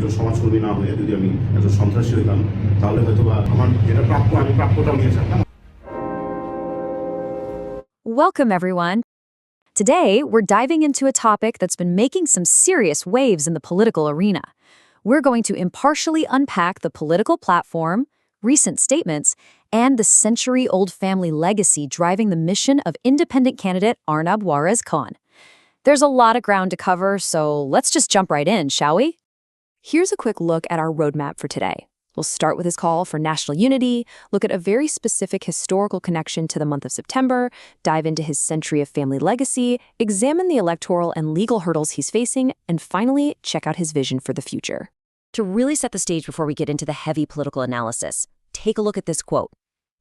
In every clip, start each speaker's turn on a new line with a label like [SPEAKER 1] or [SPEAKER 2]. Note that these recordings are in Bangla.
[SPEAKER 1] একজন সমাজকর্মী না হয়ে যদি আমি একজন সন্ত্রাসী হইতাম তাহলে হয়তো বা আমার যেটা প্রাপ্য আমি প্রাপ্যটাও নিয়ে থাকতাম।
[SPEAKER 2] Welcome, everyone. Today, we're diving into a topic that's been making some serious waves in the political arena. We're going to impartially unpack the political platform, recent statements, and the century-old family legacy driving the mission of independent candidate Arnab Juarez Khan. There's a lot of ground to cover, so let's just jump right in, shall we? Here's a quick look at our roadmap for today. We'll start with his call for national unity, look at a very specific historical connection to the month of September, dive into his century of family legacy, examine the electoral and legal hurdles he's facing, and finally, check out his vision for the future. To really set the stage before we get into the heavy political analysis, take a look at this quote.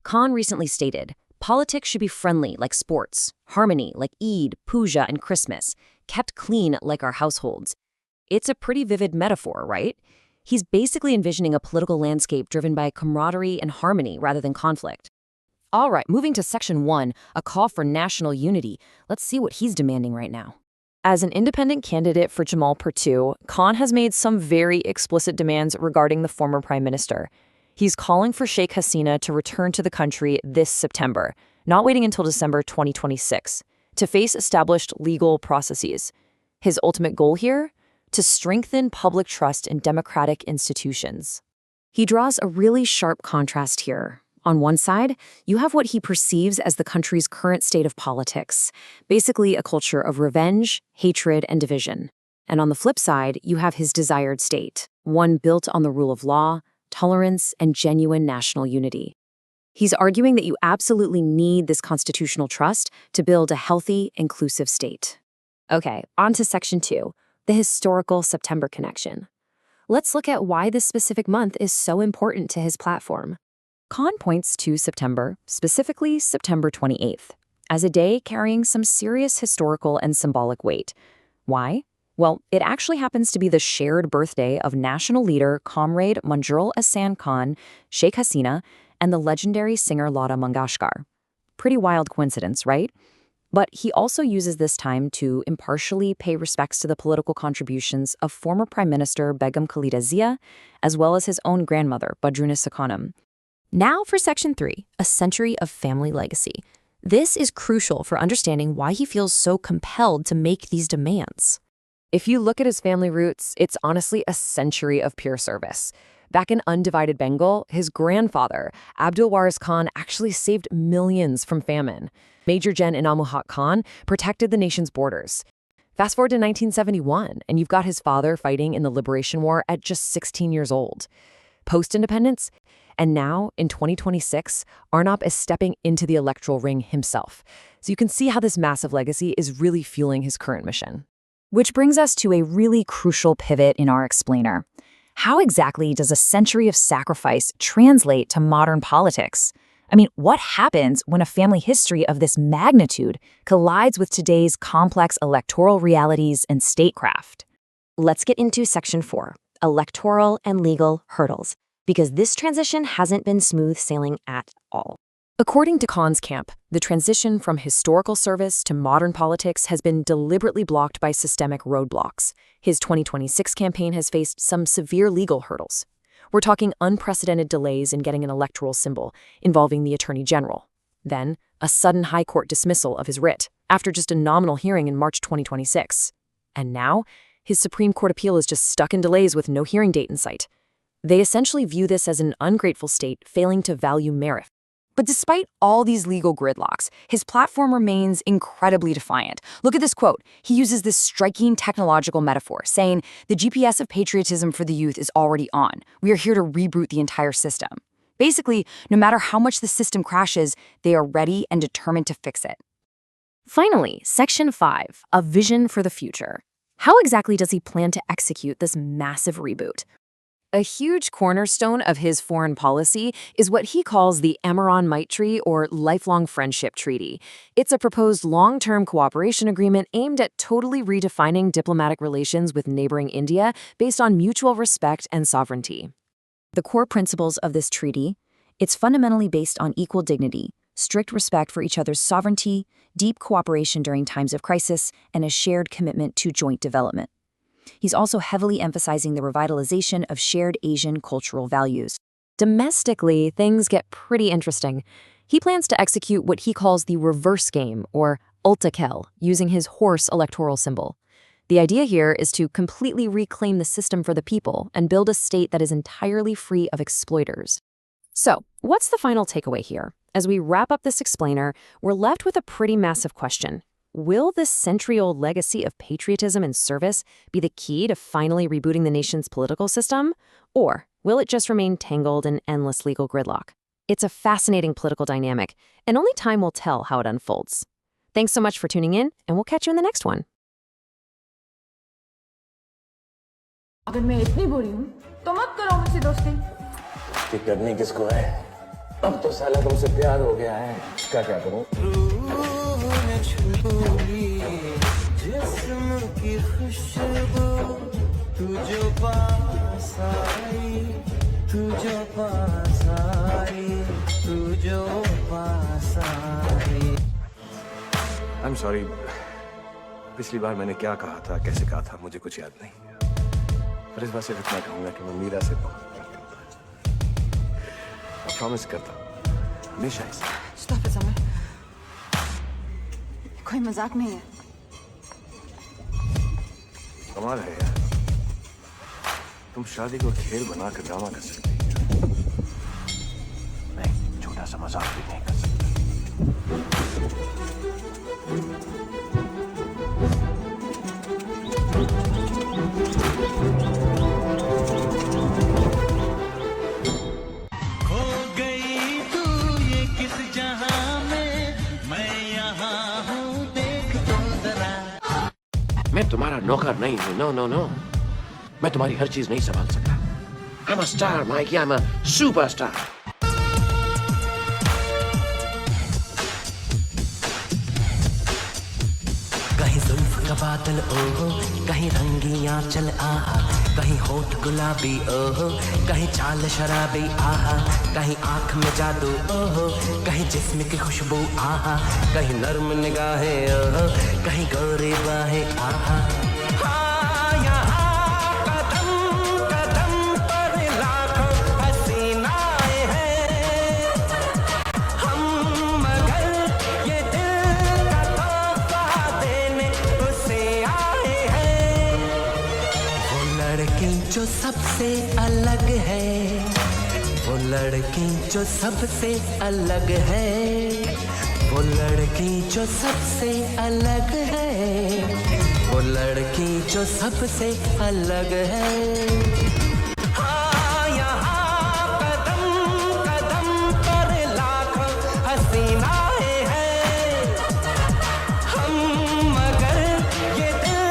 [SPEAKER 2] Khan recently stated, "Politics should be friendly like sports, harmony like Eid, Puja, and Christmas, kept clean like our households." It's a pretty vivid metaphor, right? He's basically envisioning a political landscape driven by camaraderie and harmony rather than conflict. All right, moving to Section 1, a call for national unity. Let's see what he's demanding right now. As an independent candidate for Jamal Purtue, Khan has made some very explicit demands regarding the former prime minister. He's calling for Sheikh Hasina to return to the country this September, not waiting until December 2026, to face established legal processes. His ultimate goal here? To strengthen public trust in democratic institutions. He draws a really sharp contrast here. On one side, you have what he perceives as the country's current state of politics, basically a culture of revenge, hatred, and division. And on the flip side, you have his desired state, one built on the rule of law, tolerance, and genuine national unity. He's arguing that you absolutely need this constitutional trust to build a healthy, inclusive state. Okay, on to Section 2. The historical September connection. Let's look at why this specific month is so important to his platform. Khan points to September, specifically September 28th, as a day carrying some serious historical and symbolic weight. Why? Well, it actually happens to be the shared birthday of national leader Comrade Manjurul Ahsan Khan, Sheikh Hasina, and the legendary singer Lata Mangeshkar. Pretty wild coincidence, right? But he also uses this time to impartially pay respects to the political contributions of former Prime Minister Begum Khalida Zia, as well as his own grandmother, Badrunnisa Khanum. Now for Section 3, a century of family legacy. This is crucial for understanding why he feels so compelled to make these demands. If you look at his family roots, it's honestly a century of pure service. Back in undivided Bengal, his grandfather, Abdul Waris Khan, actually saved millions from famine. Major Gen Inamul Haq Khan protected the nation's borders. Fast forward to 1971, and you've got his father fighting in the Liberation War at just 16 years old. Post-independence, and now, in 2026, Arnab is stepping into the electoral ring himself. So you can see how this massive legacy is really fueling his current mission. Which brings us to a really crucial pivot in our explainer. How exactly does a century of sacrifice translate to modern politics? I mean, what happens when a family history of this magnitude collides with today's complex electoral realities and statecraft? Let's get into Section 4, electoral and legal hurdles, because this transition hasn't been smooth sailing at all. According to Khan's camp, the transition from historical service to modern politics has been deliberately blocked by systemic roadblocks. His 2026 campaign has faced some severe legal hurdles. We're talking unprecedented delays in getting an electoral symbol involving the Attorney General. Then, a sudden High Court dismissal of his writ after just a nominal hearing in March 2026. And now, his Supreme Court appeal is just stuck in delays with no hearing date in sight. They essentially view this as an ungrateful state failing to value merit. But despite all these legal gridlocks, his platform remains incredibly defiant. Look at this quote. He uses this striking technological metaphor, saying, "The GPS of patriotism for the youth is already on. We are here to reboot the entire system." Basically, no matter how much the system crashes, they are ready and determined to fix it. Finally, Section 5, a vision for the future. How exactly does he plan to execute this massive reboot? A huge cornerstone of his foreign policy is what he calls the Amiran Maitri, or Lifelong Friendship Treaty. It's a proposed long-term cooperation agreement aimed at totally redefining diplomatic relations with neighboring India based on mutual respect and sovereignty. The core principles of this treaty, it's fundamentally based on equal dignity, strict respect for each other's sovereignty, deep cooperation during times of crisis, and a shared commitment to joint development. He's also heavily emphasizing the revitalization of shared Asian cultural values. Domestically, things get pretty interesting. He plans to execute what he calls the reverse game, or Ultakel, using his horse electoral symbol. The idea here is to completely reclaim the system for the people and build a state that is entirely free of exploiters. So, what's the final takeaway here? As we wrap up this explainer, we're left with a pretty massive question. Will this century-old legacy of patriotism and service be the key to finally rebooting the nation's political system? Or will it just remain tangled in endless legal gridlock? It's a fascinating political dynamic, and only time will tell how it unfolds. Thanks so much for tuning in, and we'll catch you in the next one.
[SPEAKER 3] अगर मैं इतनी बुरी हूँ तो मत करो मुझसे दोस्ती।
[SPEAKER 4] कि करनी किसको है? अब तो साला तुमसे प्यार हो गया है। क्या करूं? जिस्म की खुशबू तू जो पास आई, तू जो पास आई, तू जो पास आई। I'm sorry. पिछली बार मैंने क्या कहा था, कैसे कहा था, मुझे कुछ याद नहीं। पर इस बार सिर्फ इतना कहूंगा कि मैं मीरा से बहुत प्यार करता हूं। मैं प्रॉमिस करता हूं, हमेशा ऐसा।
[SPEAKER 3] Stop it, Samir. कोई मजाक नहीं है।
[SPEAKER 4] कमाल है यार, तुम शादी को खेल बनाकर ड्रामा कर सकती हो। मैं एक छोटा सा मजाक भी नहीं कर सकता।
[SPEAKER 5] खो गई तू ये किस जहां में, मैं यहाँ हूँ देख तो जरा।
[SPEAKER 4] मैं तुम्हारा नौकर नहीं हूँ, नो नो नो। मैं तुम्हारी हर चीज नहीं संभाल सकता। I'm a star, Mike. I'm a superstar.
[SPEAKER 6] कहीं जुल्फ का बादल ओहो, कहीं रंगी आंचल आहा, कहीं होठ गुलाबी ओहो, कहीं चाल शराबी आहा, कहीं आंख में जादू ओहो, कहीं जिस्म की खुशबू आहा, कहीं नर्म निगाहें ओहो, कहीं गोरी बाहें आहा। हाँ, यहाँ कदम कदम पर लाखों हसीनाएं हैं, हम मगर ये दिल का तोहफा देने उसे आए हैं। वो लड़की जो सबसे अलग है, वो लड़की जो सबसे अलग है, वो लड़की जो सबसे अलग है, वो लड़की जो सबसे अलग है। हाँ, यहाँ कदम कदम पर लाखों हसीनाएं हैं, हम मगर ये दिल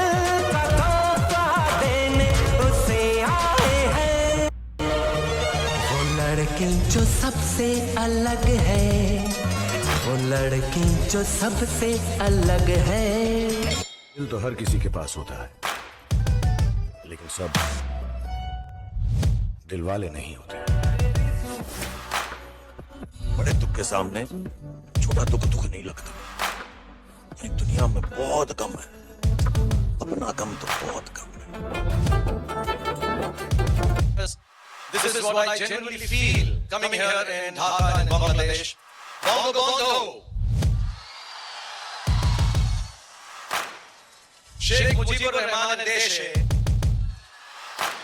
[SPEAKER 6] का तोहफा देने उसे आए हैं। वो लड़की जो सबसे अलग है, वो लड़की जो सबसे अलग है।
[SPEAKER 7] दिल तो हर किसी के पास होता है, लेकिन सब दिल वाले नहीं होते। बड़े दुख के सामने छोटा दुख दुख नहीं लगता। एक दुनिया में बहुत कम है, अपना गम तो बहुत कम है।
[SPEAKER 8] This is what I genuinely feel coming here in Dhaka and Bangladesh. Bongo Bongo! Sheikh Mujibur রহমানের দেশে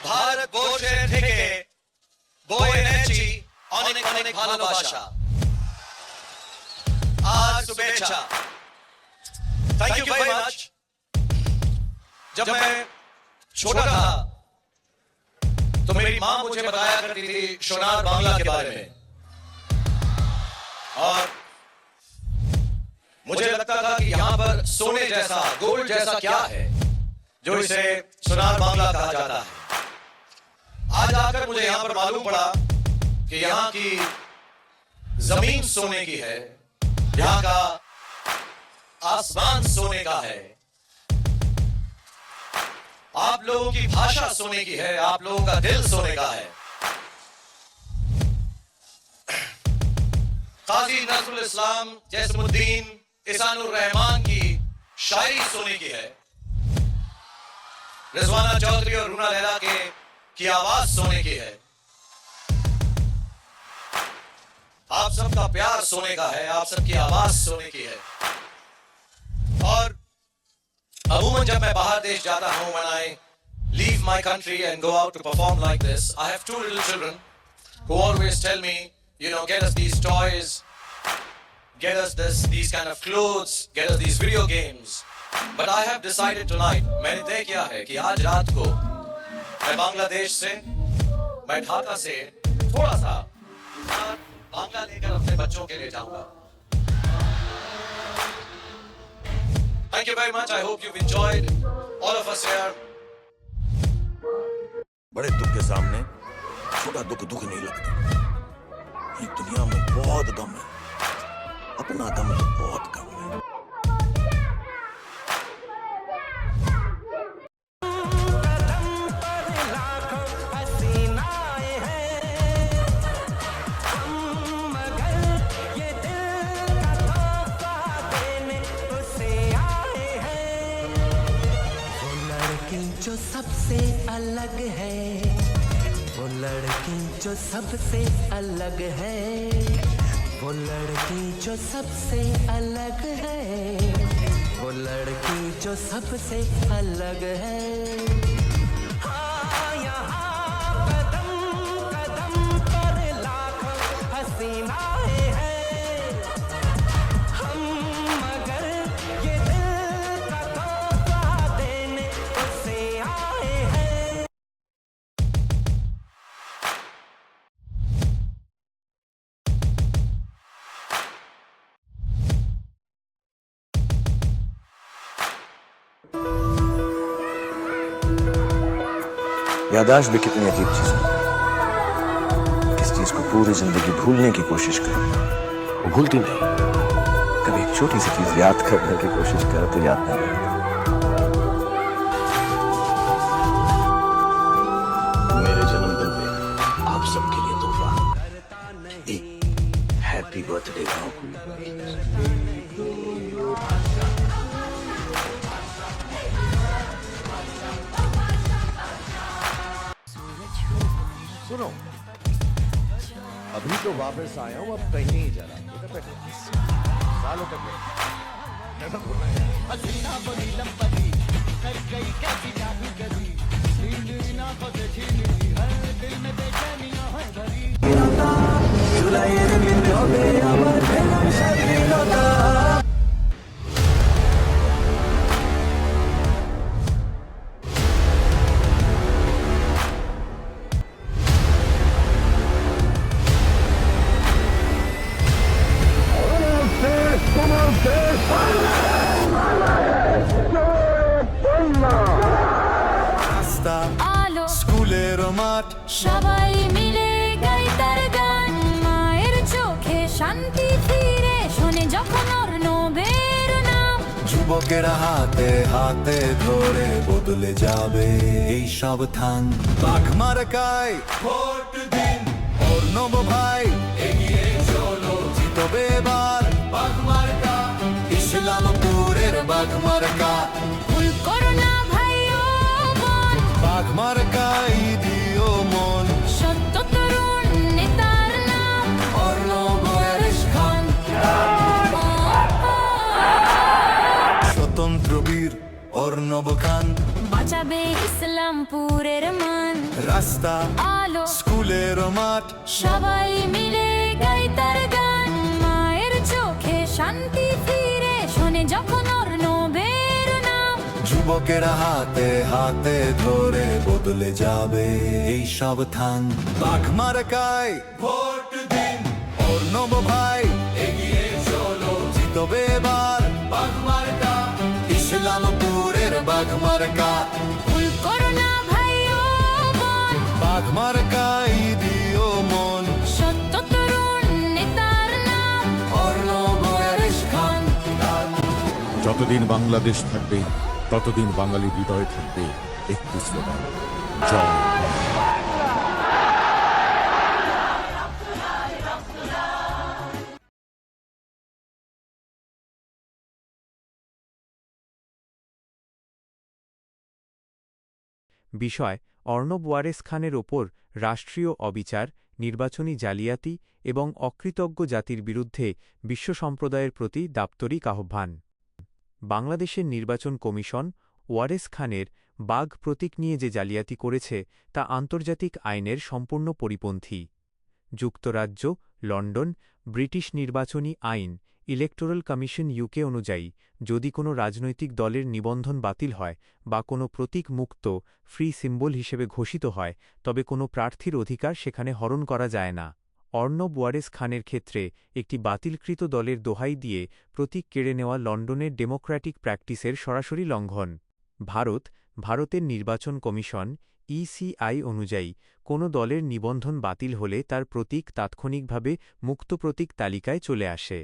[SPEAKER 8] ভারতবর্ষে থেকে বয়ে এনেছি অনেক অনেক ভালোবাসা আর শুভেচ্ছা। Thank you very much. जब मैं छोटा था तो मेरी माँ मुझे बताया करती थी सोनार बांग्ला के बारे में, और मुझे लगता था कि यहाँ पर सोने जैसा, गोल्ड जैसा क्या है जो इसे सोनार बांग्ला कहा जाता है। आज आकर मुझे यहाँ पर मालूम पड़ा कि यहाँ की जमीन सोने की है, यहाँ का आसमान सोने का है, आप लोगों की भाषा सोने की है, आप लोगों का दिल सोने का है। काजी नजरुल इस्लाम जैसमुद्दीन इसानुर रहमान की शायरी सोने की है, रिजवाना चौधरी और रूना लैला की आवाज सोने की है। आप सबका प्यार सोने का है, आप सबकी आवाज सोने की है। और अमूमन जब मैं बाहर देश जाता हूं, when I leave my country and go out to perform like this, I have two little children who always tell me, you know, get us these toys, get us these kind of clothes, get us these video games. But I have decided tonight, मैंने तय किया है कि आज रात को मैं बांग्लादेश से, मैं ढाका से थोड़ा सा बांग्ला लेकर अपने बच्चों के लिए जाऊंगा। Thank you very much. I hope you've enjoyed all of us here.
[SPEAKER 7] बड़े दुख के सामने छोटा दुख दुख नहीं लगता। ये दुनिया में बहुत गम है, अपना गम तो बहुत कम है।
[SPEAKER 6] जो सबसे अलग है, वो लड़की जो सबसे अलग है, वो लड़की जो सबसे अलग है, वो लड़की जो सबसे अलग है। हाँ, यहाँ कदम कदम पर लाखों हसीनाएं हैं, हम मगर ये दिल का तोहफा देने उसे आए हैं।
[SPEAKER 9] याददाश्त भी कितनी अजीब चीज है। किस चीज को पूरी जिंदगी भूलने की कोशिश करो, वो भूलती नहीं। कभी एक छोटी सी चीज याद करने की कोशिश करो तो याद नहीं रहती। मेरे जन्मदिन पे आप सबके लिए तोहफा, एक हैप्पी बर्थडे गाँव।
[SPEAKER 10] सुनो, अभी तो वापस आया हूँ, अब कहीं नहीं जा रहा। इधर बैठो, सालों तक
[SPEAKER 4] আলো স্কুলের মাঠ সবাই মিলে গাই তার গান, মায়ের চোখে শান্তি ফিরে শোনে যখন অর্ণবের নাম।
[SPEAKER 11] যুবকেরা হাতে হাতে ধরে বদলে যাবে এই সব থান। বাঘ মার্কায় ভোট দিন, অর্ণব ভাই এগিয়ে চলো, জিতবে এবার বাঘ মার্কা, ইসলামপুরের বাঘ মার্কা।
[SPEAKER 4] ভুল করো না ভাই ও বোন,
[SPEAKER 11] বাঘ মার্কাই দিও মন,
[SPEAKER 4] সত্য তরুণ নেতার নাম
[SPEAKER 11] অর্ণব খান। স্বতন্ত্র বীর অর্ণব খান
[SPEAKER 4] বাঁচাবে ইসলামপুরের মান।
[SPEAKER 11] রাস্তা
[SPEAKER 4] আলো
[SPEAKER 11] স্কুলের মাঠ
[SPEAKER 4] সবাই মিলে গাই তার গান, মায়ের চোখে শান্তি ফিরে শোনে যখন অর্ণবের নাম।
[SPEAKER 11] যুবকেরা হাতে হাতে ধরে বদলে যাবে এই সব থান। বাঘ মার্কায় ভোট দিন, অর্ণব ভাই এগিয়ে চলো, জিতবে এবার বাঘ মার্কা, ইসলামপুরের বাঘ মার্কা।
[SPEAKER 4] ভুল করো না ভাই ও বোন,
[SPEAKER 11] বাঘ মার্কাই দিও মন,
[SPEAKER 4] সত্য তরুণ নেতার নাম
[SPEAKER 11] অর্ণব খান।
[SPEAKER 1] যতদিন বাংলাদেশ থাকবে ততদিন বাঙালি হৃদয়ে থাকবে একটি স্লোগান, জয়।
[SPEAKER 12] বিষয় অর্ণব ওয়ারেস খানের ওপর রাষ্ট্রীয় অবিচার, নির্বাচনী জালিয়াতি এবং অকৃতজ্ঞ জাতির বিরুদ্ধে বিশ্ব সম্প্রদায়ের প্রতি দাপ্তরিক আহ্বান। বাংলাদেশের নির্বাচন কমিশন ওয়ারেস খানের বাঘ প্রতীক নিয়ে যে জালিয়াতি করেছে তা আন্তর্জাতিক আইনের সম্পূর্ণ পরিপন্থী। যুক্তরাজ্য, লন্ডন, ব্রিটিশ নির্বাচনী আইন, ইলেকটোরাল কমিশন ইউকে অনুযায়ী যদি কোনো রাজনৈতিক দলের নিবন্ধন বাতিল হয় বা কোনো প্রতীক মুক্ত ফ্রি সিম্বল হিসেবে ঘোষিত হয়, তবে কোনো প্রার্থীর অধিকার সেখানে হরণ করা যায় না। অর্ণব ওয়ারেস খানের ক্ষেত্রে একটি বাতিলকৃত দলের দোহাই দিয়ে প্রতীক কেড়ে নেওয়া লন্ডনের ডেমোক্র্যাটিক প্র্যাকটিসের সরাসরি লঙ্ঘন। ভারতের নির্বাচন কমিশন ইসিআই অনুযায়ী কোনো দলের নিবন্ধন বাতিল হলে তার প্রতীক তাৎক্ষণিকভাবে মুক্ত প্রতীক তালিকায় চলে আসে।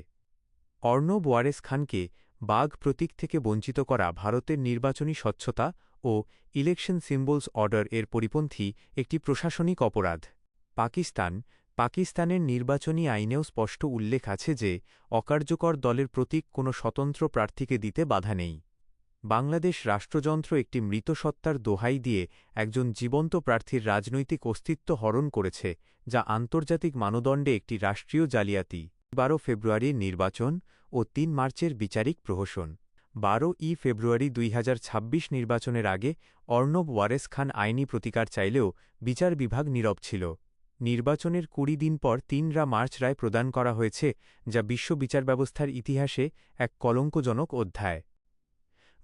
[SPEAKER 12] অর্ণব ওয়ারেস খানকে বাঘ প্রতীক থেকে বঞ্চিত করা ভারতের নির্বাচনী স্বচ্ছতা ও ইলেকশন সিম্বলস অর্ডার এর পরিপন্থী একটি প্রশাসনিক অপরাধ। পাকিস্তানের নির্বাচনী আইনেও স্পষ্ট উল্লেখ আছে যে অকার্যকর দলের প্রতীক কোনো স্বতন্ত্র প্রার্থীকে দিতে বাধা নেই। বাংলাদেশ রাষ্ট্রযন্ত্র একটি মৃত সত্তার দোহাই দিয়ে একজন জীবন্ত প্রার্থীর রাজনৈতিক অস্তিত্ব হরণ করেছে, যা আন্তর্জাতিক মানদণ্ডে একটি রাষ্ট্রীয় জালিয়াতি। 12 ফেব্রুয়ারির নির্বাচন ও 3 মার্চের বিচারিক প্রহসন। 12 ফেব্রুয়ারি 2026 নির্বাচনের আগে অর্ণব ওয়ারেস খান আইনি প্রতিকার চাইলেও বিচার বিভাগ নীরব ছিল। নির্বাচনের 20 দিন পর 3 মার্চ রায় প্রদান করা হয়েছে, যা বিশ্ব বিচার ব্যবস্থার ইতিহাসে এক কলঙ্কজনক অধ্যায়।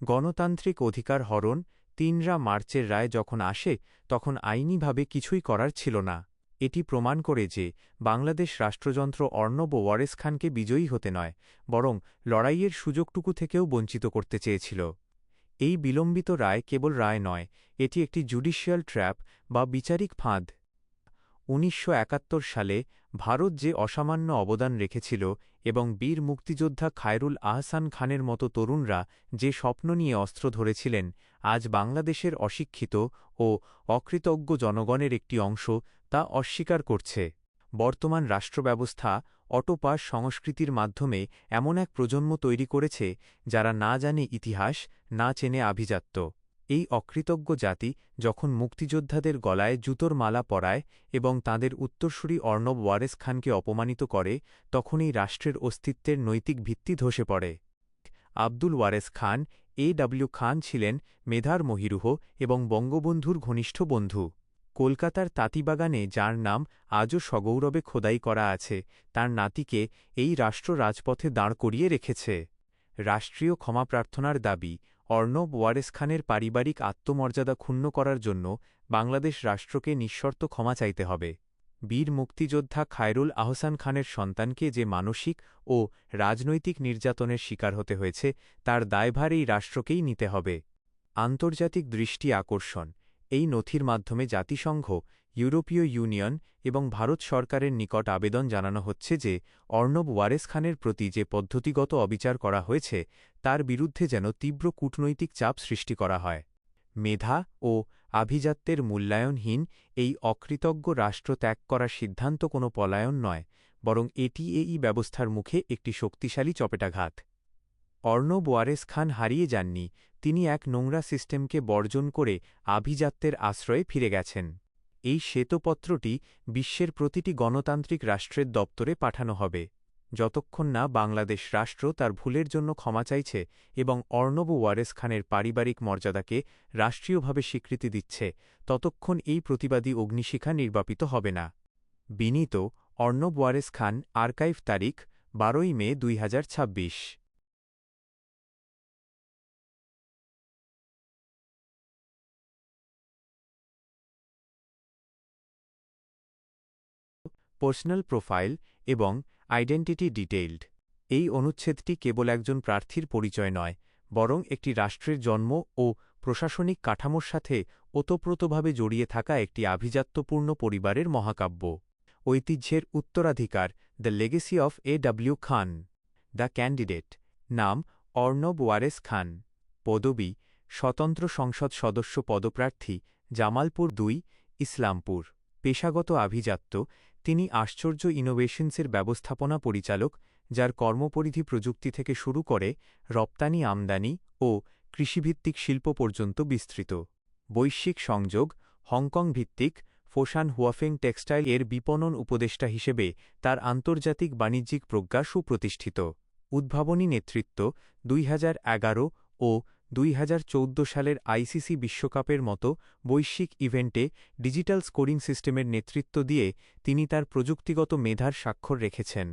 [SPEAKER 12] গণতান্ত্রিক অধিকার হরণ 3 মার্চের রায় যখন আসে তখন আইনিভাবে কিছুই করার ছিল না। এটি প্রমাণ করে যে বাংলাদেশ রাষ্ট্রযন্ত্র অর্ণব ওয়ারেস খানকে বিজয়ী হতে নয়, বরং লড়াইয়ের সুযোগটুকু থেকেও বঞ্চিত করতে চেয়েছিল। এই বিলম্বিত রায় কেবল রায় নয়, এটি একটি জুডিশিয়াল ট্র্যাপ বা বিচারিক ফাঁদ। 1971 সালে ভারত যে অসামান্য অবদান রেখেছিল এবং বীর মুক্তিযোদ্ধা খায়রুল আহসান খানের মতো তরুণরা যে স্বপ্ন নিয়ে অস্ত্র ধরেছিলেন, আজ বাংলাদেশের অশিক্ষিত ও অকৃতজ্ঞ জনগণের একটি অংশ তা অস্বীকার করছে। বর্তমান রাষ্ট্রব্যবস্থা অটোপাস সংস্কৃতির মাধ্যমে এমন এক প্রজন্ম তৈরি করেছে যারা না জানে ইতিহাস, না চেনে আভিজাত্য। এই অকৃতজ্ঞ জাতি যখন মুক্তিযোদ্ধাদের গলায় জুতোর মালা পরায় এবং তাঁদের উত্তরসূরি অর্ণব ওয়ারেস খানকে অপমানিত করে, তখন এই রাষ্ট্রের অস্তিত্বের নৈতিক ভিত্তি ধসে পড়ে। আব্দুল ওয়ারেস খান A.W. খান ছিলেন মেধার মহিরুহ এবং বঙ্গবন্ধুর ঘনিষ্ঠ বন্ধু। কলকাতার তাঁতিবাগানে যার নাম আজও সগৌরবে খোদাই করা আছে, তার নাতিকে এই রাষ্ট্র রাজপথে দাঁড় করিয়ে রেখেছে। রাষ্ট্রীয় ক্ষমা প্রার্থনার দাবি অর্ণব ওয়ারেস খানের পারিবারিক আত্মমর্যাদা ক্ষুণ্ণ করার জন্য বাংলাদেশ রাষ্ট্রকে নিঃশর্ত ক্ষমা চাইতে হবে। বীর মুক্তিযোদ্ধা খায়রুল আহসান খানের সন্তানকে যে মানসিক ও রাজনৈতিক নির্যাতনের শিকার হতে হয়েছে, তার দায়ভার এই রাষ্ট্রকেই নিতে হবে। আন্তর্জাতিক দৃষ্টি আকর্ষণ। এই নথির মাধ্যমে জাতিসংঘ, ইউরোপীয় ইউনিয়ন এবং ভারত সরকারের নিকট আবেদন জানানো হচ্ছে যে অর্ণব ওয়ারেস খানের প্রতি যে পদ্ধতিগত অবিচার করা হয়েছে তার বিরুদ্ধে যেন তীব্র কূটনৈতিক চাপ সৃষ্টি করা হয়। মেধা ও আভিজাত্যের মূল্যায়নহীন এই অকৃতজ্ঞ রাষ্ট্র ত্যাগ করার সিদ্ধান্ত কোনো পলায়ন নয়, বরং এটি এই ব্যবস্থার মুখে একটি শক্তিশালী চপেটাঘাত। অর্ণব ওয়ারেস খান হারিয়ে যাননি, তিনি এক নোংরা সিস্টেমকে বর্জন করে আভিজাত্যের আশ্রয়ে ফিরে গেছেন। এই শ্বেতপত্রটি বিশ্বের প্রতিটি গণতান্ত্রিক রাষ্ট্রের দপ্তরে পাঠানো হবে। যতক্ষণ না বাংলাদেশ রাষ্ট্র তার ভুলের জন্য ক্ষমা চাইছে এবং অর্ণব ওয়ারেস খানের পারিবারিক মর্যাদাকে রাষ্ট্রীয়ভাবে স্বীকৃতি দিচ্ছে, ততক্ষণ এই প্রতিবাদী অগ্নিশিখা নির্বাপিত হবে না। বিনীত অর্ণব ওয়ারেস খান আর্কাইভ তারিখ 12 মে 2026। পার্সোনাল প্রোফাইল এবং আইডেন্টিটি ডিটেইলড। এই অনুচ্ছেদটি কেবল একজন প্রার্থীর পরিচয় নয়, বরং একটি রাষ্ট্রের জন্ম ও প্রশাসনিক কাঠামোর সাথে ওতপ্রোতভাবে জড়িয়ে থাকা একটি আভিজাত্যপূর্ণ পরিবারের মহাকাব্য। ঐতিহ্যের উত্তরাধিকার, the legacy of A.W. Khan. The candidate. নাম অর্ণব ওয়ারেস খান। পদবি স্বতন্ত্র সংসদ সদস্য পদপ্রার্থী, জামালপুর 2, ইসলামপুর। পেশাগত আভিজাত্য, তিনি আশ্চর্য ইনোভেশনসের ব্যবস্থাপনা পরিচালক, যার কর্মপরিধি প্রযুক্তি থেকে শুরু করে রপ্তানি আমদানি ও কৃষিভিত্তিক শিল্প পর্যন্ত বিস্তৃত। বৈশ্বিক সংযোগ, হংকং ভিত্তিক ফোশান হুয়াফেং টেক্সটাইল এর বিপণন উপদেষ্টা হিসেবে তার আন্তর্জাতিক বাণিজ্যিক প্রজ্ঞা সুপ্রতিষ্ঠিত। উদ্ভাবনী নেতৃত্ব 2011 ও 2014 সালের আইসিসি বিশ্বকাপের মতো বৈশ্বিক ইভেন্টে ডিজিটাল স্কোরিং সিস্টেমের নেতৃত্ব দিয়ে তিনি তার প্রযুক্তিগত মেধার স্বাক্ষর রেখেছেন।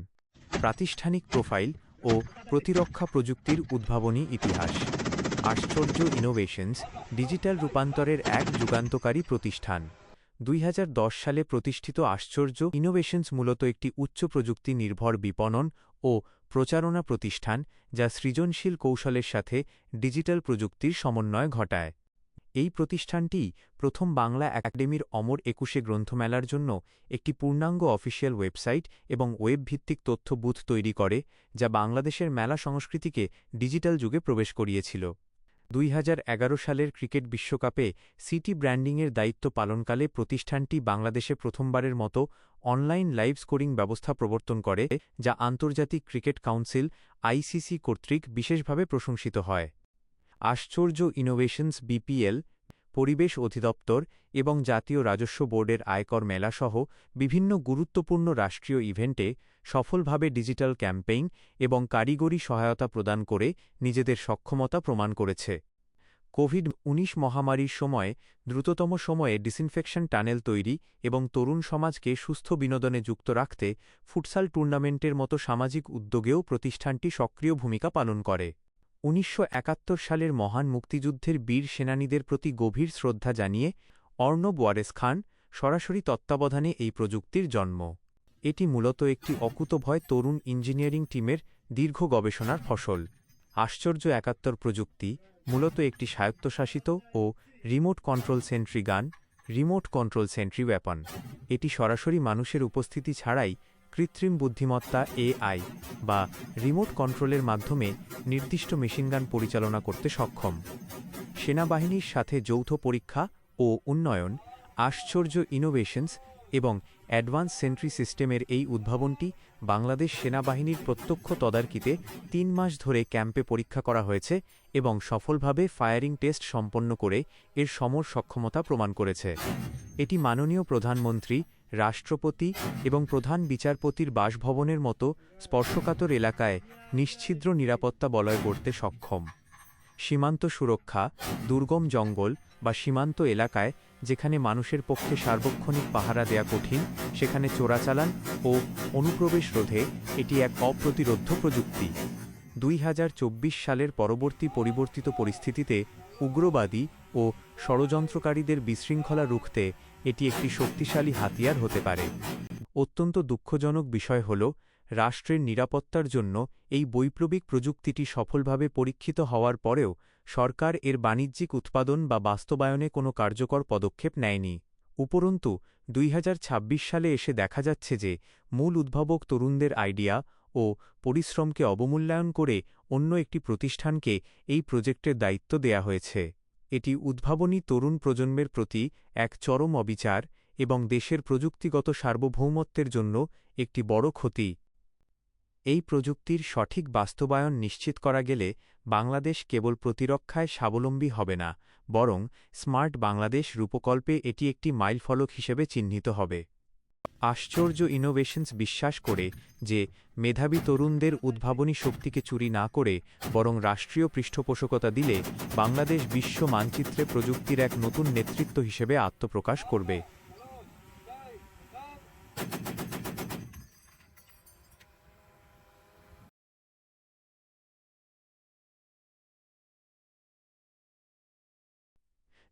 [SPEAKER 12] প্রাতিষ্ঠানিক প্রোফাইল ও প্রতিরক্ষা প্রযুক্তির উদ্ভাবনী ইতিহাস। আশ্চর্য ইনোভেশনস ডিজিটাল রূপান্তরের এক যুগান্তকারী প্রতিষ্ঠান। 2010 সালে প্রতিষ্ঠিত আশ্চর্য ইনোভেশনস মূলত একটি উচ্চ প্রযুক্তি নির্ভর বিপণন ও প্রচারণা প্রতিষ্ঠান যা সৃজনশীল কৌশলের সাথে ডিজিটাল প্রযুক্তির সমন্বয় ঘটায়। এই প্রতিষ্ঠানটি প্রথম বাংলা একাডেমির অমর 21 গ্রন্থমেলার জন্য একটি পূর্ণাঙ্গ অফিসিয়াল ওয়েবসাইট এবং ওয়েব ভিত্তিক তথ্য বুথ তৈরি করে, যা বাংলাদেশের মেলা সংস্কৃতিকে ডিজিটাল যুগে প্রবেশ করিয়েছিল। 2011 সালের ক্রিকেট বিশ্বকাপে সিটি ব্র্যান্ডিংয়ের দায়িত্ব পালনকালে প্রতিষ্ঠানটি বাংলাদেশে প্রথমবারের মতো অনলাইন লাইভ স্কোরিং ব্যবস্থা প্রবর্তন করে, যা আন্তর্জাতিক ক্রিকেট কাউন্সিল আইসিসি কর্তৃক বিশেষভাবে প্রশংসিত হয়। আশ্চর্য ইনোভেশনস বিপিএল, পরিবেশ অধিদপ্তর এবং জাতীয় রাজস্ব বোর্ডের আয়কর মেলাসহ বিভিন্ন গুরুত্বপূর্ণ রাষ্ট্রীয় ইভেন্টে সফলভাবে ডিজিটাল ক্যাম্পেইন এবং কারিগরি সহায়তা প্রদান করে নিজেদের সক্ষমতা প্রমাণ করেছে। কোভিড-19 মহামারীর সময়ে দ্রুততম সময়ে ডিসইনফেকশন টানেল তৈরি এবং তরুণ সমাজকে সুস্থ বিনোদনে যুক্ত রাখতে ফুটসাল টুর্নামেন্টের মতো সামাজিক উদ্যোগেও প্রতিষ্ঠানটি সক্রিয় ভূমিকা পালন করে। 1971 সালের মহান মুক্তিযুদ্ধের বীর সেনানীদের প্রতি গভীর শ্রদ্ধা জানিয়ে অর্ণব ওয়ারেস খান সরাসরি তত্ত্বাবধানে এই প্রযুক্তির জন্ম। এটি মূলত একটি অকুতোভয় তরুণ ইঞ্জিনিয়ারিং টিমের দীর্ঘ গবেষণার ফসল। আশ্চর্য 71 প্রযুক্তি মূলত একটি স্বায়ত্তশাসিত ও রিমোট কন্ট্রোল সেন্ট্রি গান, রিমোট কন্ট্রোল সেন্ট্রি ওয়েপন। এটি সরাসরি মানুষের উপস্থিতি ছাড়াই কৃত্রিম বুদ্ধিমত্তা এআই বা রিমোট কন্ট্রোলের মাধ্যমে নির্দিষ্ট মেশিনগান পরিচালনা করতে সক্ষম। সেনাবাহিনীর সাথে যৌথ পরীক্ষা ও উন্নয়ন। আশ্চর্য ইনোভেশনস এবং অ্যাডভান্স সেন্ট্রি সিস্টেমের এই উদ্ভাবনটি বাংলাদেশ সেনাবাহিনীর প্রত্যক্ষ তদারকিতে 3 মাস ধরে ক্যাম্পে পরীক্ষা করা হয়েছে এবং সফলভাবে ফায়ারিং টেস্ট সম্পন্ন করে এর সমর সক্ষমতা প্রমাণ করেছে। এটি মাননীয় প্রধানমন্ত্রী, রাষ্ট্রপতি এবং প্রধান বিচারপতির বাসভবনের মতো স্পর্শকাতর এলাকায় নিশ্ছিদ্র নিরাপত্তা বলয় করতে সক্ষম। সীমান্ত সুরক্ষা। দুর্গম জঙ্গল বা সীমান্ত এলাকায় যেখানে মানুষের পক্ষে সার্বক্ষণিক পাহারা দেয়া কঠিন, সেখানে চোরাচালান ও অনুপ্রবেশ রোধে এটি এক অপ্রতিরোধ্য প্রযুক্তি। 2024 সালের পরবর্তী পরিবর্তিত পরিস্থিতিতে উগ্রবাদী ও ষড়যন্ত্রকারীদের বিশৃঙ্খলা রুখতে এটি একটি শক্তিশালী হাতিয়ার হতে পারে। অত্যন্ত দুঃখজনক বিষয় হল, রাষ্ট্রের নিরাপত্তার জন্য এই বৈপ্লবিক প্রযুক্তিটি সফলভাবে পরীক্ষিত হওয়ার পরেও সরকার এর বাণিজ্যিক উৎপাদন বা বাস্তবায়নে কোনো কার্যকর পদক্ষেপ নেয়নি। উপরন্তু 2026 সালে এসে দেখা যাচ্ছে যে মূল উদ্ভাবক তরুণদের আইডিয়া ও পরিশ্রমকে অবমূল্যায়ন করে অন্য একটি প্রতিষ্ঠানকে এই প্রজেক্টের দায়িত্ব দেয়া হয়েছে। এটি উদ্ভাবনী তরুণ প্রজন্মের প্রতি এক চরম অবিচার এবং দেশের প্রযুক্তিগত সার্বভৌমত্বের জন্য একটি বড় ক্ষতি। এই প্রযুক্তির সঠিক বাস্তবায়ন নিশ্চিত করা গেলে বাংলাদেশ কেবল প্রতিরক্ষায় স্বাবলম্বী হবে না, বরং স্মার্ট বাংলাদেশ রূপকল্পে এটি একটি মাইলফলক হিসেবে চিহ্নিত হবে। আশ্চর্য ইনোভেশনস বিশ্বাস করে যে মেধাবী তরুণদের উদ্ভাবনী শক্তিকে চুরি না করে বরং রাষ্ট্রীয় পৃষ্ঠপোষকতা দিলে বাংলাদেশ বিশ্ব মানচিত্রে প্রযুক্তির এক নতুন নেতৃত্ব হিসেবে আত্মপ্রকাশ করবে।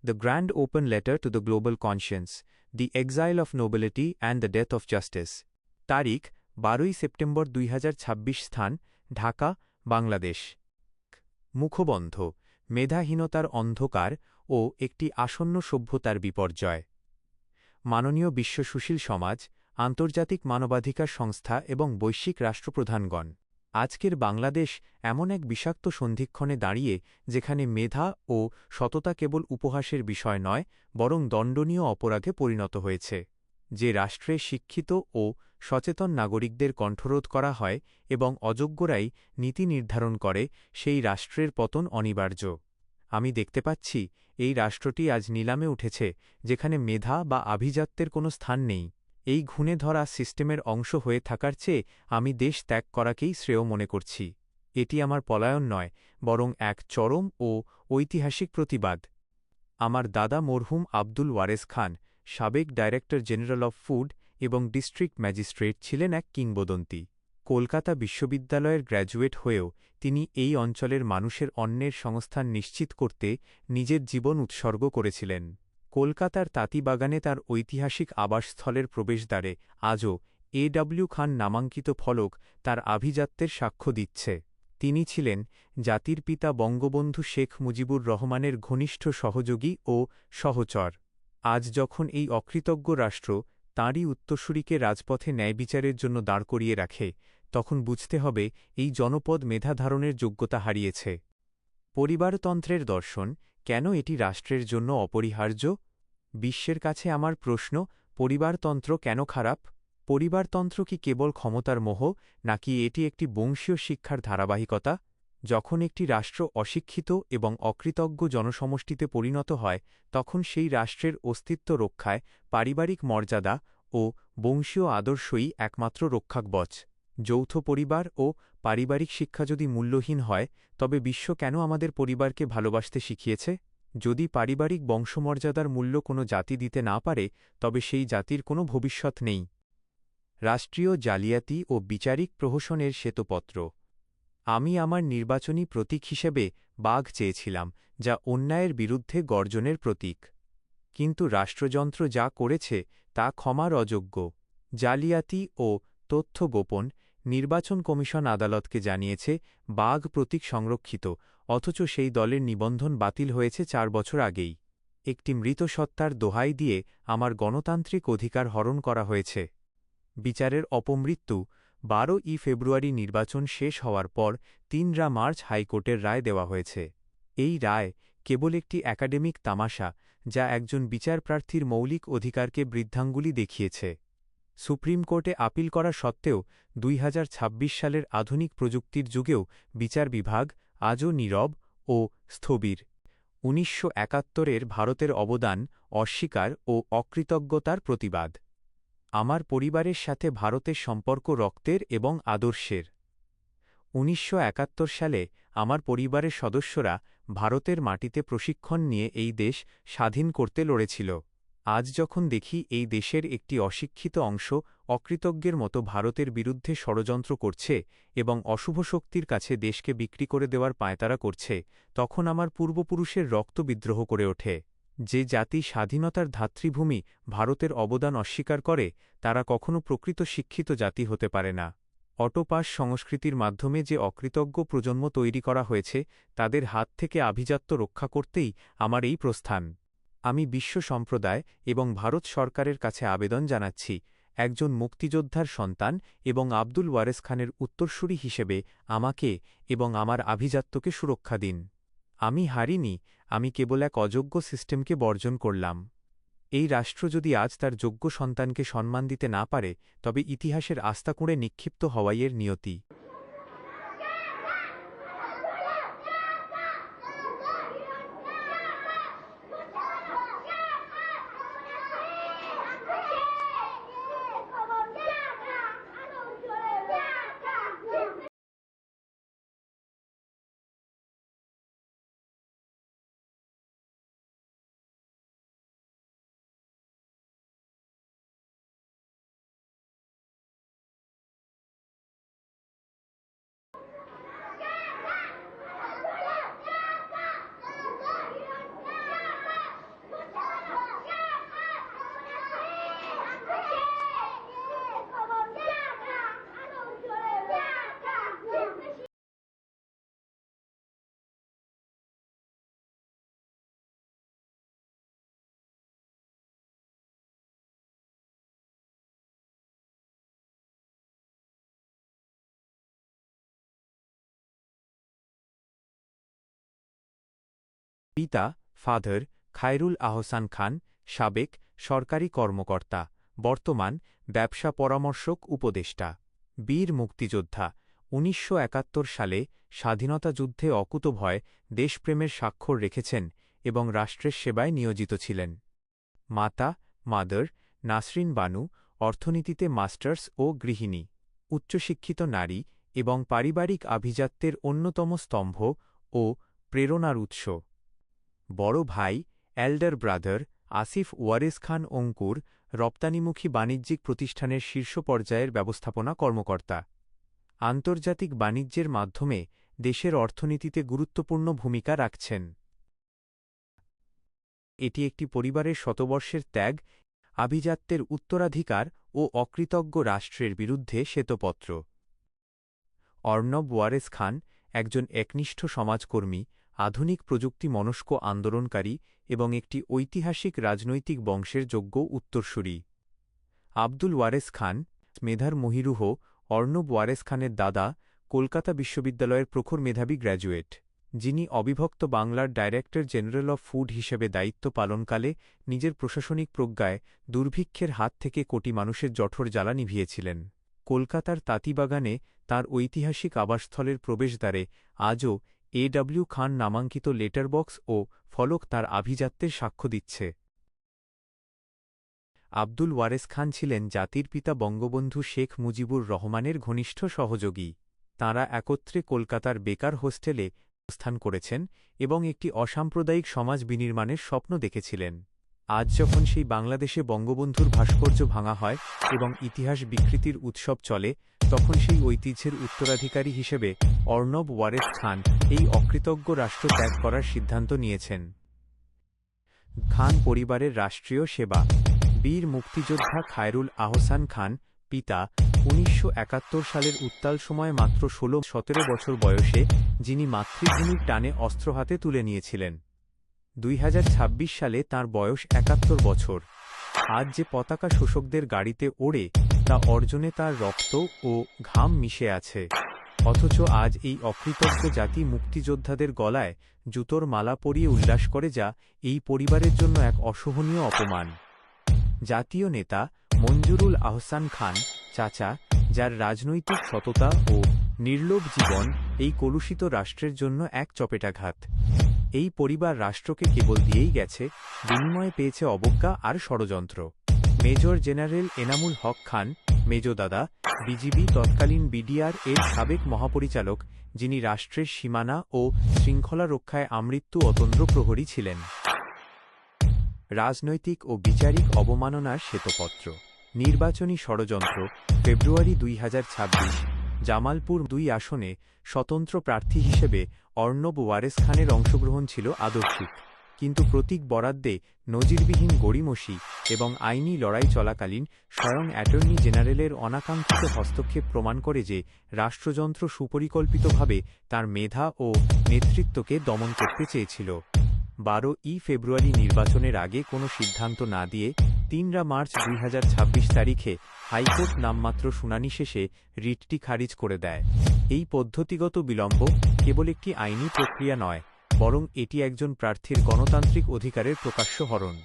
[SPEAKER 12] The Grand Open Letter to the Global Conscience, The Exile of Nobility and the Death of Justice। তারিখ 12 সেপ্টেম্বর 2026। স্থান ঢাকা, বাংলাদেশ। মুখবন্ধ: মেধাহীনতার অন্ধকার ও একটি আসন্ন সভ্যতার বিপর্যয়। মাননীয় বিশ্ব সুশীল সমাজ, আন্তর্জাতিক মানবাধিকার সংস্থা এবং বৈশ্বিক রাষ্ট্রপ্রধানগণ, আজকের বাংলাদেশ এমন এক বিষাক্ত সন্ধিক্ষণে দাঁড়িয়ে যেখানে মেধা ও সততা কেবল উপহাসের বিষয় নয়, বরং দণ্ডনীয় অপরাধে পরিণত হয়েছে। যে রাষ্ট্রে শিক্ষিত ও সচেতন নাগরিকদের কণ্ঠরোধ করা হয় এবং অযোগ্যরাই নীতি নির্ধারণ করে, সেই রাষ্ট্রের পতন অনিবার্য। আমি দেখতে পাচ্ছি এই রাষ্ট্রটি আজ নিলামে উঠেছে, যেখানে মেধা বা আভিজাত্যের কোনো স্থান নেই। এই ঘুণে ধরা সিস্টেমের অংশ হয়ে থাকার চেয়ে আমি দেশ ত্যাগ করাকেই শ্রেয় মনে করছি। এটি আমার পলায়ন নয়, বরং এক চরম ও ঐতিহাসিক প্রতিবাদ। আমার দাদা মরহুম আব্দুল ওয়ারেস খান, সাবেক ডাইরেক্টর জেনারেল অব ফুড এবং ডিস্ট্রিক্ট ম্যাজিস্ট্রেট, ছিলেন এক কিংবদন্তি। কলকাতা বিশ্ববিদ্যালয়ের গ্র্যাজুয়েট হয়েও তিনি এই অঞ্চলের মানুষের অন্নের সংস্থান নিশ্চিত করতে নিজের জীবন উৎসর্গ করেছিলেন। কলকাতার তাঁতিবাগানে তার ঐতিহাসিক আবাসস্থলের প্রবেশদ্বারে আজও A.W. খান নামাঙ্কিত ফলক তার আভিজাত্যের সাক্ষ্য দিচ্ছে। তিনি ছিলেন জাতির পিতা বঙ্গবন্ধু শেখ মুজিবুর রহমানের ঘনিষ্ঠ সহযোগী ও সহচর। আজ যখন এই অকৃতজ্ঞ রাষ্ট্র তাঁরই উত্তরসূরিকে রাজপথে ন্যায়বিচারের জন্য দাঁড় করিয়ে রাখে, তখন বুঝতে হবে এই জনপদ মেধা ধারণের যোগ্যতা হারিয়েছে। পরিবারতন্ত্রের দর্শন, কেন এটি রাষ্ট্রের জন্য অপরিহার্য? বিশ্বের কাছে আমার প্রশ্ন, পরিবারতন্ত্র কেন খারাপ? পরিবারতন্ত্র কি কেবল ক্ষমতার মোহ, নাকি এটি একটি বংশীয় শিক্ষার ধারাবাহিকতা? যখন একটি রাষ্ট্র অশিক্ষিত এবং অকৃতজ্ঞ জনসমষ্টিতে পরিণত হয়, তখন সেই রাষ্ট্রের অস্তিত্ব রক্ষায় পারিবারিক মর্যাদা ও বংশীয় আদর্শই একমাত্র রক্ষাকবচ। যৌথ পরিবার ও পারিবারিক শিক্ষা যদি মূল্যহীন হয়, তবে বিশ্ব কেন আমাদের পরিবারকে ভালোবাসতে শিখিয়েছে? যদি পারিবারিক বংশমর্যাদার মূল্য কোনো জাতি দিতে না পারে, তবে সেই জাতির কোনো ভবিষ্যৎ নেই। রাষ্ট্রীয় জালিয়াতি ও বিচারিক প্রহসনের শ্বেতপত্র। আমি আমার নির্বাচনী প্রতীক হিসেবে বাঘ চেয়েছিলাম, যা অন্যায়ের বিরুদ্ধে গর্জনের প্রতীক। কিন্তু রাষ্ট্রযন্ত্র যা করেছে তা ক্ষমার অযোগ্য। জালিয়াতি ও তথ্য গোপন। নির্বাচন কমিশন আদালতকে জানিয়েছে বাঘ প্রতীক সংরক্ষিত, অথচ সেই দলের নিবন্ধন বাতিল হয়েছে 4 বছর আগেই। একটি মৃত সত্তার দোহাই দিয়ে আমার গণতান্ত্রিক অধিকার হরণ করা হয়েছে। বিচারের অপমৃত্যু। 12 ফেব্রুয়ারি নির্বাচন শেষ হওয়ার পর 3 মার্চ হাইকোর্টের রায় দেওয়া হয়েছে। এই রায় কেবল একটি একাডেমিক তামাশা, যা একজন বিচারপ্রার্থীর মৌলিক অধিকারকে বৃদ্ধাঙ্গুলি দেখিয়েছে। সুপ্রিম কোর্টে আপিল করা সত্ত্বেও 2026 সালের আধুনিক প্রযুক্তির যুগেও বিচার বিভাগ আজও নীরব ও স্থবির। 1971-এর ভারতের অবদান অস্বীকার ও অকৃতজ্ঞতার প্রতিবাদ। আমার পরিবারের সাথে ভারতের সম্পর্ক রক্তের এবং আদর্শের। 1971 সালে আমার পরিবারের সদস্যরা ভারতের মাটিতে প্রশিক্ষণ নিয়ে এই দেশ স্বাধীন করতে লড়েছিল। আজ যখন দেখি এই দেশের একটি অশিক্ষিত অংশ অকৃতজ্ঞের মতো ভারতের বিরুদ্ধে ষড়যন্ত্র করছে এবং অশুভ শক্তির কাছে দেশকে বিক্রি করে দেওয়ার পায়তারা করছে, তখন আমার পূর্বপুরুষের রক্ত বিদ্রোহ করে ওঠে। যে জাতি স্বাধীনতার ধাত্রীভূমি ভারতের অবদান অস্বীকার করে, তারা কখনো প্রকৃত শিক্ষিত জাতি হতে পারে না। অটোপাস সংস্কৃতির মাধ্যমে যে অকৃতজ্ঞ প্রজন্ম তৈরি করা হয়েছে, তাদের হাত থেকে আভিজাত্য রক্ষা করতেই আমার এই প্রস্থান। আমি বিশ্ব সম্প্রদায় এবং ভারত সরকারের কাছে আবেদন জানাচ্ছি, একজন মুক্তিযোদ্ধার সন্তান এবং আব্দুল ওয়ারেস খানের উত্তরসূরি হিসেবে আমাকে এবং আমার আভিজাত্যকে সুরক্ষা দিন। আমি হারিনি, আমি কেবল এক অযোগ্য সিস্টেমকে বর্জন করলাম। এই রাষ্ট্র যদি আজ তার যোগ্য সন্তানকে সম্মান দিতে না পারে, তবে ইতিহাসের আস্তাকুঁড়ে নিক্ষিপ্ত হওয়াই এর নিয়তি। পিতা ফাদার খায়রুল আহসান খান, সাবেক সরকারি কর্মকর্তা, বর্তমান ব্যবসা পরামর্শক উপদেষ্টা। বীর মুক্তিযোদ্ধা। 1971 সালে স্বাধীনতা যুদ্ধে অকুতোভয় দেশপ্রেমের স্বাক্ষর রেখেছেন এবং রাষ্ট্রের সেবায় নিয়োজিত ছিলেন। মাতা মাদার নাসরিন বানু অর্থনীতিতে মাস্টার্স ও গৃহিণী, উচ্চশিক্ষিত নারী এবং পারিবারিক আভিজাত্যের অন্যতম স্তম্ভ ও প্রেরণার উৎস। বড় ভাই এল্ডার ব্রাদার আসিফ ওয়ারেস খান অঙ্কুর রপ্তানিমুখী বাণিজ্যিক প্রতিষ্ঠানের শীর্ষ পর্যায়ের ব্যবস্থাপনা কর্মকর্তা। আন্তর্জাতিক বাণিজ্যের মাধ্যমে দেশের অর্থনীতিতে গুরুত্বপূর্ণ ভূমিকা রাখছেন। এটি একটি পরিবারের শতবর্ষের ত্যাগ, আভিজাত্যের উত্তরাধিকার ও অকৃতজ্ঞ রাষ্ট্রের বিরুদ্ধে শ্বেতপত্র। অর্ণব ওয়ারেস খান একজন একনিষ্ঠ সমাজকর্মী, আধুনিক প্রযুক্তি মনস্ক আন্দোলনকারী এবং একটি ঐতিহাসিক রাজনৈতিক বংশের যোগ্য উত্তরসূরি। আব্দুল ওয়ারেস খান মেধার মহিরুহ অর্ণব ওয়ারেস খানের দাদা, কলকাতা বিশ্ববিদ্যালয়ের প্রখর মেধাবী গ্র্যাজুয়েট, যিনি অবিভক্ত বাংলার ডাইরেক্টর জেনারেল অফ ফুড হিসেবে দায়িত্ব পালনকালে নিজের প্রশাসনিক প্রজ্ঞায় দুর্ভিক্ষের হাত থেকে কোটি মানুষের জঠর জ্বালা নিভিয়েছিলেন। কলকাতার তাঁতিবাগানে তাঁর ঐতিহাসিক আবাসস্থলের প্রবেশদ্বারে আজও এ.ডব্লিউ. খান নামাঙ্কিত লেটারবক্স ও ফলক তাঁর আভিজাত্যের সাক্ষ্য দিচ্ছে। আব্দুল ওয়ারেস খান ছিলেন জাতির পিতা বঙ্গবন্ধু শেখ মুজিবুর রহমানের ঘনিষ্ঠ সহযোগী। তাঁরা একত্রে কলকাতার বেকার হোস্টেলে অবস্থান করেছেন এবং একটি অসাম্প্রদায়িক সমাজ বিনির্মাণের স্বপ্ন দেখেছিলেন। আজ যখন সেই বাংলাদেশে বঙ্গবন্ধুর ভাস্কর্য ভাঙা হয় এবং ইতিহাস বিকৃতির উৎসব চলে, তখন সেই ঐতিহ্যের উত্তরাধিকারী হিসেবে অর্ণব ওয়ারেস খান এই অকৃতজ্ঞ রাষ্ট্র ত্যাগ করার সিদ্ধান্ত নিয়েছেন। খান পরিবারের রাষ্ট্রীয় সেবা। বীর মুক্তিযোদ্ধা খায়রুল আহসান খান পিতা ১৯৭১ সালের উত্তাল সময়ে মাত্র ১৬-১৭ বছর বয়সে, যিনি মাতৃভূমির টানে অস্ত্র হাতে তুলে নিয়েছিলেন। ২০২৬ সালে তাঁর বয়স ৭১ বছর। আজ যে পতাকা শোষকদের গাড়িতে ওড়ে, তা অর্জনে তার রক্ত ও ঘাম মিশে আছে। অথচ আজ এই অকৃতজ্ঞ জাতি মুক্তিযোদ্ধাদের গলায় জুতোর মালা পরিয়ে উল্লাস করে, যা এই পরিবারের জন্য এক অসহনীয় অপমান। জাতীয় নেতা মঞ্জুরুল আহসান খান চাচা, যার রাজনৈতিক সততা ও নির্লোভ জীবন এই কলুষিত রাষ্ট্রের জন্য এক চপেটাঘাত। এই পরিবার রাষ্ট্রকে কেবল দিয়েই গেছে, বিনিময়ে পেয়েছে অবজ্ঞা আর ষড়যন্ত্র। মেজর জেনারেল এনামুল হক খান মেজদাদা বিজিবি তৎকালীন বিডিআর এর সাবেক মহাপরিচালক, যিনি রাষ্ট্রের সীমানা ও শৃঙ্খলা রক্ষায় আমৃত্যু অতন্দ্র প্রহরী ছিলেন। রাজনৈতিক ও বিচারিক অবমাননার শ্বেতপত্র। নির্বাচনী ষড়যন্ত্র। ফেব্রুয়ারি ২০২৬ জামালপুর ২ আসনে স্বতন্ত্র প্রার্থী হিসেবে অর্ণব ওয়ারেস খানের অংশগ্রহণ ছিল আদর্শিক, কিন্তু প্রতীক বরাদ্দে নজিরবিহীন গড়িমসি এবং আইনি লড়াই চলাকালীন স্বয়ং অ্যাটর্নি জেনারেলের অনাকাঙ্ক্ষিত হস্তক্ষেপ প্রমাণ করে যে রাষ্ট্রযন্ত্র সুপরিকল্পিতভাবে তার মেধা ও নেতৃত্বকে দমন করতে চেয়েছিল। ১২ ফেব্রুয়ারি নির্বাচনের আগে কোনো সিদ্ধান্ত না দিয়ে ৩ মার্চ ২০২৬ তারিখে হাইকোর্ট নামমাত্র শুনানি শেষে রিটটি খারিজ করে দেয়। এই পদ্ধতিগত বিলম্ব কেবল একটি আইনি প্রক্রিয়া নয়, বরং এটি একজন প্রার্থীর গণতান্ত্রিক অধিকারের প্রকাশ্য হরণ।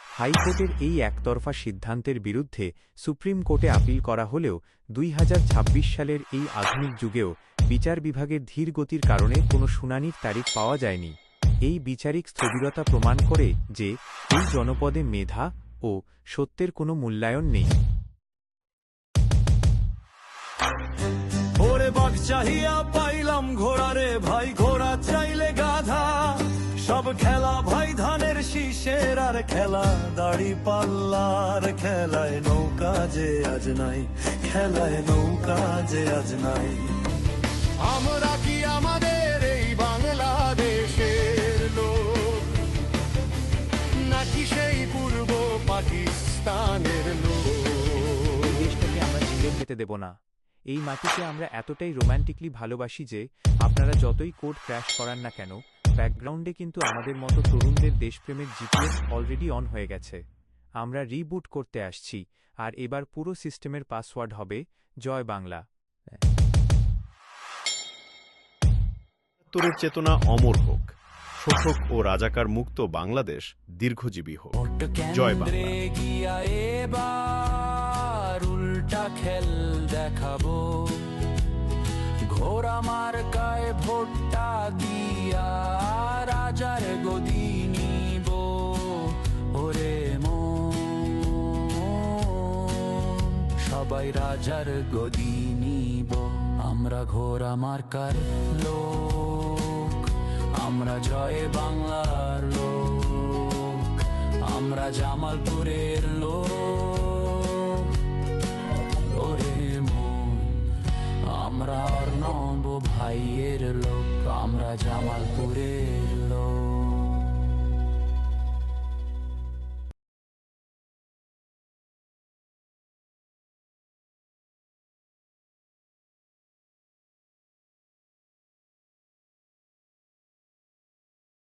[SPEAKER 12] হাইকোর্টের এই একতরফা সিদ্ধান্তের বিরুদ্ধে সুপ্রিম কোর্টে আপিল করা হলেও ২০২৬ সালের এই আধুনিক যুগেও বিচার বিভাগের ধীর গতির কারণে কোনো শুনানির তারিখ পাওয়া যায়নি। এই বিচারিক স্থবিরতা প্রমাণ করে যে এই জনপদে মেধা ও সত্যের কোনো মূল্যায়ন নেই।
[SPEAKER 11] ওরে বাঘ চাহিয়া পাইলাম ঘোড়া রে ভাই, ঘোড়া চাইলে গাধা। সব খেলা ভাই ধানের শীষের আর খেলা দাড়ি পাল্লার, খেলায় নৌকা যে আজ নাই, খেলায় নৌকা যে আজ নাই। আমরা কি আমাদের এই বাংলাদেশের লোক, নাকি সেই পূর্ব পাকিস্তানের লোক?
[SPEAKER 12] দেশটাকে আমরা জীবন পেতে দেব না। এই মাটিকে আমরা এতটাই রোম্যান্টিকলি ভালোবাসি যে আপনারা যতই কোড ক্র্যাশ করান না কেন, ব্যাকগ্রাউন্ডে কিন্তু আমাদের মতো তরুণদের দেশপ্রেমের জিপিএস অলরেডি অন হয়ে গেছে। আমরা রিবুট করতে আসছি, আর এবার পুরো সিস্টেমের পাসওয়ার্ড হবে জয় বাংলা।
[SPEAKER 13] তোরের চেতনা অমর হোক, শোষক ও রাজাকার মুক্ত বাংলাদেশ দীর্ঘজীবী হোক। জয় বাংলা।
[SPEAKER 4] এবার উল্টা খেল দেখাবো, ঘোড়া মার্কায় ভোটটা দিয়ে হইয়া রাজার গদি নিব ওরে সবাই রাজার গদি নিব আমরা ঘোড়া মার্কার লোক আমরা জয় বাংলার লোক আমরা জামালপুরের লোক ওরে মন আমরা অর্ণব ভাইয়ের লোক আমরা জামালপুরের